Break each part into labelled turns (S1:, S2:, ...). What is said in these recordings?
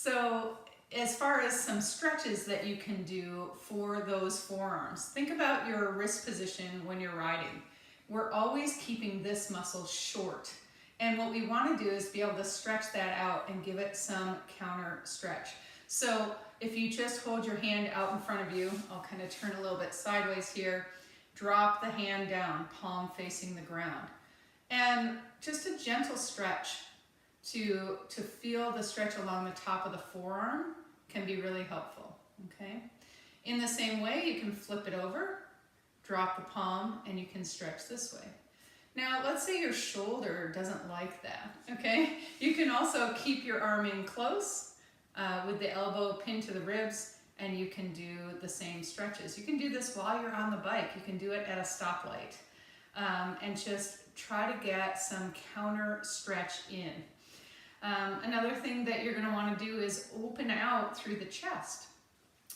S1: So as far as some stretches that you can do for those forearms, think about your wrist position when you're riding. We're always keeping this muscle short. And what we want to do is be able to stretch that out and give it some counter stretch. So if you just hold your hand out in front of you, I'll kind of turn a little bit sideways here, drop the hand down, palm facing the ground. And just a gentle stretch to feel the stretch along the top of the forearm can be really helpful, okay? In the same way, you can flip it over, drop the palm, and you can stretch this way. Now, let's say your shoulder doesn't like that, okay? You can also keep your arm in close with the elbow pinned to the ribs, and you can do the same stretches. You can do this while you're on the bike. You can do it at a stoplight, and just try to get some counter stretch in. Another thing that you're going to want to do is open out through the chest.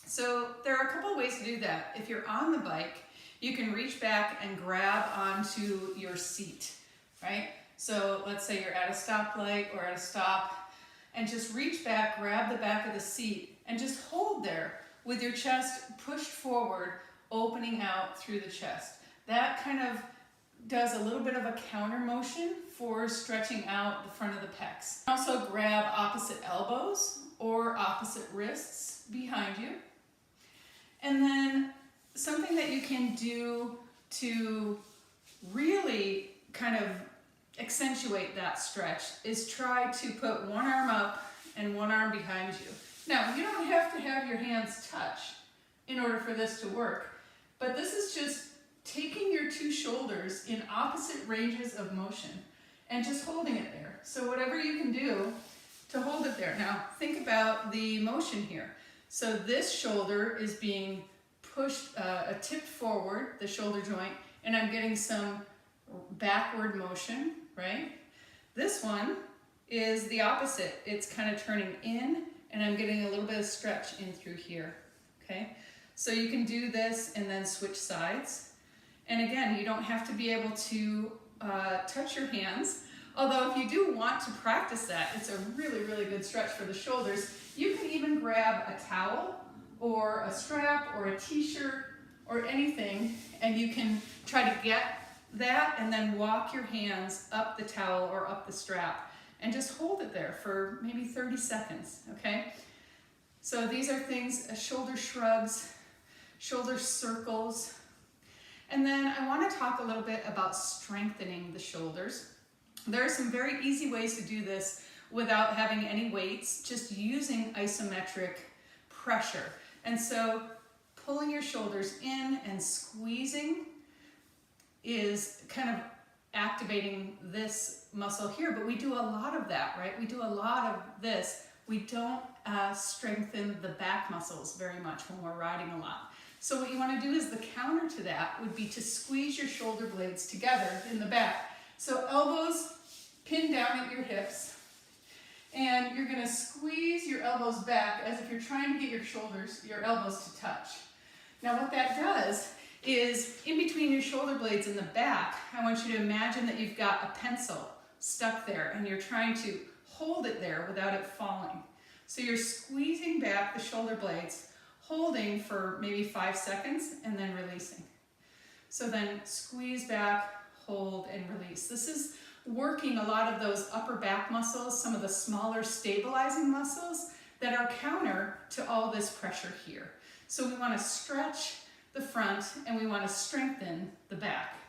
S1: So there are a couple of ways to do that. If you're on the bike, you can reach back and grab onto your seat, right? So let's say you're at a stoplight or at a stop, and just reach back, grab the back of the seat, and just hold there with your chest pushed forward, opening out through the chest. That kind of does a little bit of a counter motion for stretching out the front of the pecs. Also grab opposite elbows or opposite wrists behind you. And then something that you can do to really kind of accentuate that stretch is try to put one arm up and one arm behind you. Now, you don't have to have your hands touch in order for this to work, but this is just taking your two shoulders in opposite ranges of motion and just holding it there. So whatever you can do to hold it there. Now, think about the motion here. So this shoulder is being pushed, tipped forward, the shoulder joint, and I'm getting some backward motion, right? This one is the opposite. It's kind of turning in, and I'm getting a little bit of stretch in through here, okay? So you can do this and then switch sides. And again, you don't have to be able to touch your hands, although if you do want to practice that, it's a really, really good stretch for the shoulders. You can even grab a towel or a strap or a t-shirt or anything, and you can try to get that and then walk your hands up the towel or up the strap and just hold it there for maybe 30 seconds, okay? So these are things, shoulder shrugs, shoulder circles. And then I want to talk a little bit about strengthening the shoulders. There are some very easy ways to do this without having any weights, just using isometric pressure. And so pulling your shoulders in and squeezing is kind of activating this muscle here, but we do a lot of that, right? We do a lot of this. We don't strengthen the back muscles very much when we're riding a lot. So what you want to do is the counter to that would be to squeeze your shoulder blades together in the back. So elbows pinned down at your hips, and you're going to squeeze your elbows back as if you're trying to get your elbows to touch. Now what that does is in between your shoulder blades in the back, I want you to imagine that you've got a pencil stuck there and you're trying to hold it there without it falling. So you're squeezing back the shoulder blades, holding for maybe 5 seconds and then releasing. So then squeeze back, hold, and release. This is working a lot of those upper back muscles, some of the smaller stabilizing muscles that are counter to all this pressure here. So we want to stretch the front and we want to strengthen the back.